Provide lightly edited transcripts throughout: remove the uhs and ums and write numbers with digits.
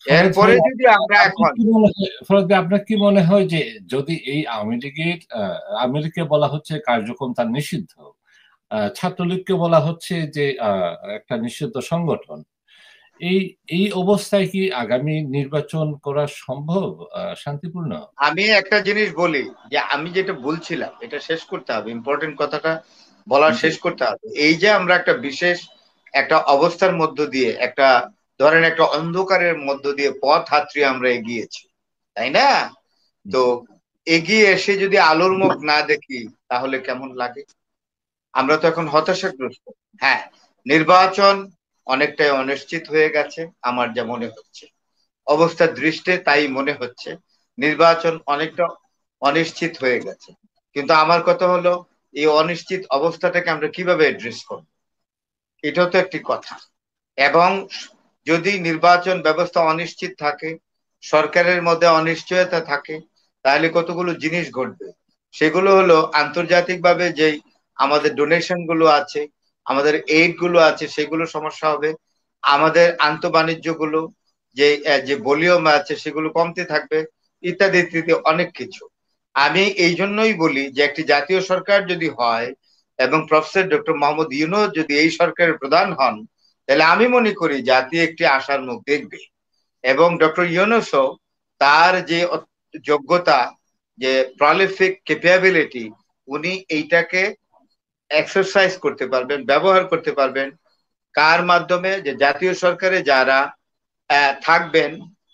এরপরে যদি আমরা এখন ফরাদ ভাই, আপনার কি মনে হয় যে যদি এই আওয়ামী লীগকে বলা হচ্ছে কার্যক্রম তার নিষিদ্ধ, ছাত্রলীগকে বলা হচ্ছে যে একটা নিষিদ্ধ সংগঠন, এই এই অবস্থায় কি আগামী নির্বাচন করা সম্ভব শান্তিপূর্ণ? আমি একটা জিনিস বলি, যে আমি যেটা বলছিলাম এটা শেষ করতে হবে, ইম্পর্টেন্ট কথাটা বলা শেষ করতে হবে। এই যে আমরা একটা বিশেষ একটা অবস্থার মধ্য দিয়ে, একটা ধরেন একটা অন্ধকারের মধ্য দিয়ে পথ হাতড়ে আমরা এগিয়েছি, তাই না? তো এগিয়ে এসে যদি আলোর মুখ না দেখি তাহলে কেমন লাগে? আমরা তো এখন হতাশাগ্রস্ত। হ্যাঁ, নির্বাচন অনেকটাই অনিশ্চিত হয়ে গেছে, আমার যা মনে হচ্ছে, অবস্থার দৃষ্টে তাই মনে হচ্ছে নির্বাচন অনেকটা অনিশ্চিত হয়ে গেছে। কিন্তু আমার কথা হলো, এই অনিশ্চিত অবস্থাটাকে আমরা কিভাবে অ্যাড্রেস করব, এটাও তো একটি কথা। এবং যদি নির্বাচন ব্যবস্থা অনিশ্চিত থাকে, সরকারের মধ্যে অনিশ্চয়তা থাকে, তাহলে কতগুলো জিনিস ঘটবে। সেগুলো হলো আন্তর্জাতিকভাবে যেই আমাদের ডোনেশন গুলো আছে, আমাদের এইড গুলো আছে, সেগুলো সমস্যা হবে। আমাদের আন্তঃবাণিজ্য গুলো যে যে ভলিউম আছে সেগুলো কমতে থাকবে, ইত্যাদি ইত্যাদি অনেক কিছু। আমি এই জন্যই বলি যে একটি জাতীয় সরকার যদি হয় এবং প্রফেসর ডক্টর মোহাম্মদ ইউনূস যদি এই সরকারের প্রধান হন, তাহলে আমি মনে করি জাতি একটি আশার মুখ দেখবে। এবং ডক্টর ইউনূসও তার যে যোগ্যতা, যে প্রলিফিক ক্যাপাবিলিটি, উনি এইটাকে এক্সারসাইজ করতে পারবেন, ব্যবহার করতে পারবেন। কার মাধ্যমে? যে জাতীয় সরকারে যারা থাকবেন,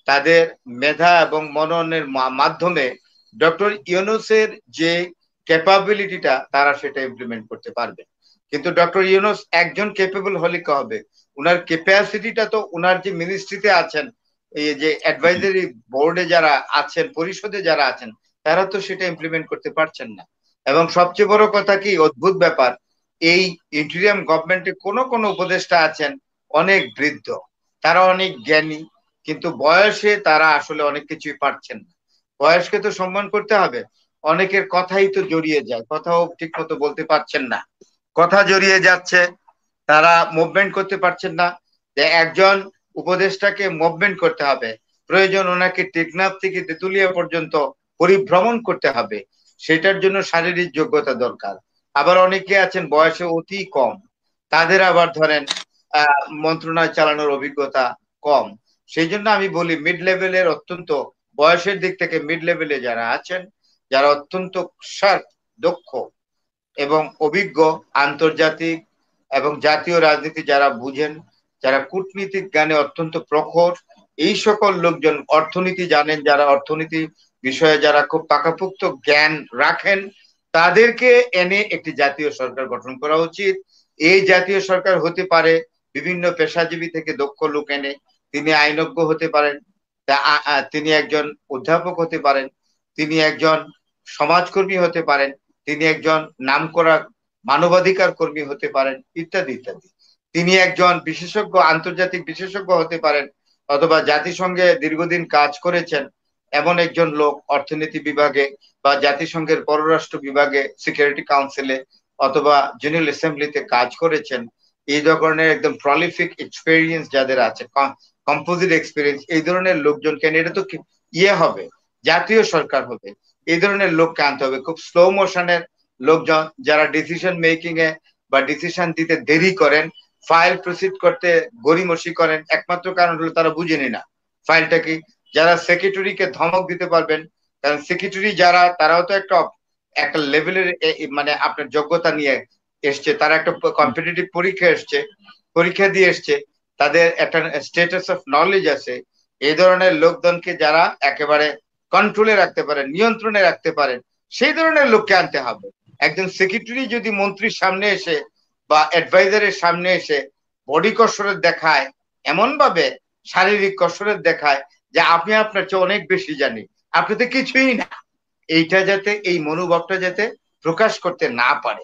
তাদের মেধা এবং মননের মাধ্যমে ডক্টর ইউনূসের যে ক্যাপাবিলিটিটা তারা সেটা ইমপ্লিমেন্ট করতে পারবে। কিন্তু ডক্টর ইউনূস একজন ক্যাপেবল হলে কি হবে? উনার ক্যাপাসিটিটা তো উনার যে মিনিস্ট্রিতে আছেন, এই যে অ্যাডভাইজারি বোর্ডে যারা আছেন, পরিষদে যারা আছেন, তারা তো সেটা ইমপ্লিমেন্ট করতে পারছেন না। এবং সবচেয়ে বড় কথা কি, অদ্ভুত ব্যাপার, এই ইন্টিরিয়াম গভর্নমেন্টে কোন কোন উপদেষ্টা আছেন অনেক বৃদ্ধ, তারা অনেক জ্ঞানী, কিন্তু বয়সে তারা আসলে অনেক কিছুই পারছেন না। বয়সকে তো সম্মান করতে হবে। অনেকের কথাই তো জড়িয়ে যায়, কথাও ঠিক মতো বলতে পারছেন না, কথা জড়িয়ে যাচ্ছে, তারা মুভমেন্ট করতে পারছেন না। যে একজন উপদেষ্টাকে মুভমেন্ট করতে হবে, প্রয়োজন ওনাকে টেকনাফ থেকে তেতুলিয়া পর্যন্ত পরিভ্রমণ করতে হবে, সেটার জন্য শারীরিক যোগ্যতা দরকার। আবার অনেকে আছেন বয়সে অতি কম, তাদের আবার ধরেন মন্ত্রণালয় চালানোর অভিজ্ঞতা কম। সেই জন্য আমি বলি মিড লেভেলের, অত্যন্ত বয়সের দিক থেকে মিড লেভেলে যারা আছেন, যারা অত্যন্ত শার্প, দক্ষ এবং অভিজ্ঞ, আন্তর্জাতিক এবং জাতীয় রাজনীতি যারা বুঝেন, যারা কূটনীতিক জ্ঞানে অত্যন্ত প্রখর, এই সকল লোকজন, অর্থনীতি জানেন যারা, অর্থনীতি বিষয়ে যারা খুব পাকাপোক্ত জ্ঞান রাখেন, তাদেরকে এনে একটি জাতীয় সরকার গঠন করা উচিত। এই জাতীয় সরকার হতে পারে বিভিন্ন পেশাজীবী থেকে দক্ষ লোক এনে, তিনি আইনজ্ঞ হতে পারেন, তিনি একজন অধ্যাপক হতে পারেন, তিনি একজন সমাজকর্মী হতে পারেন, তিনি একজন নামকরা মানবাধিকার কর্মী হতে পারেন, ইত্যাদি ইত্যাদি। তিনি একজন বিশেষজ্ঞ, আন্তর্জাতিক বিশেষজ্ঞ হতে পারেন, অথবা জাতিসংঘে দীর্ঘদিন কাজ করেছেন এমন একজন লোক, অর্থনীতি বিভাগে বা জাতিসংঘের পররাষ্ট্র বিভাগে, সিকিউরিটি কাউন্সিলে অথবা জেনারেল অ্যাসেম্বলিতে কাজ করেছেন। এই ধরনের একদম প্রলিফিক এক্সপেরিয়েন্স যাদের আছে, কম্পোজিট এক্সপেরিয়েন্স, এই ধরনের লোকজনকে, এটা তো ইয়ে হবে, জাতীয় সরকার হবে, এই ধরনের লোককে আনতে হবে। খুব স্লো মোশনের লোকজন, যারা ডিসিশন মেকিং এ বা ডিসিশন দিতে দেরি করেন, ফাইল প্রসিড করতে গড়িমসি করেন, একমাত্র কারণ হলো তারা বুঝেনি না ফাইলটা কি। যারা সেক্রেটারিকে ধমক দিতে পারবেন, কারণ সেক্রেটারি যারা, তারাও তো একটা একটা লেভেলের মানে আপনার যোগ্যতা নিয়ে এসছে, তারা একটা কম্পিটিটিভ পরীক্ষা এসছে, পরীক্ষা দিয়ে এসছে, তাদের একটা স্ট্যাটাস অফ নলেজ আছে। এই ধরনের লোকজনকে যারা একেবারে কন্ট্রোলে রাখতে পারেন, নিয়ন্ত্রণে রাখতে পারেন, সেই ধরনের লোককে আনতে হবে। একজন সেক্রেটারি যদি মন্ত্রীর সামনে এসে বা অ্যাডভাইজারের সামনে এসে বডি কসরত দেখায়, এমন ভাবে শারীরিক কসরত দেখায় যে আপনি আপনার চেয়ে অনেক বেশি জানি, আপনি তো কিছুই না, এইটা যাতে, এই মনোভাবটা যাতে প্রকাশ করতে না পারে,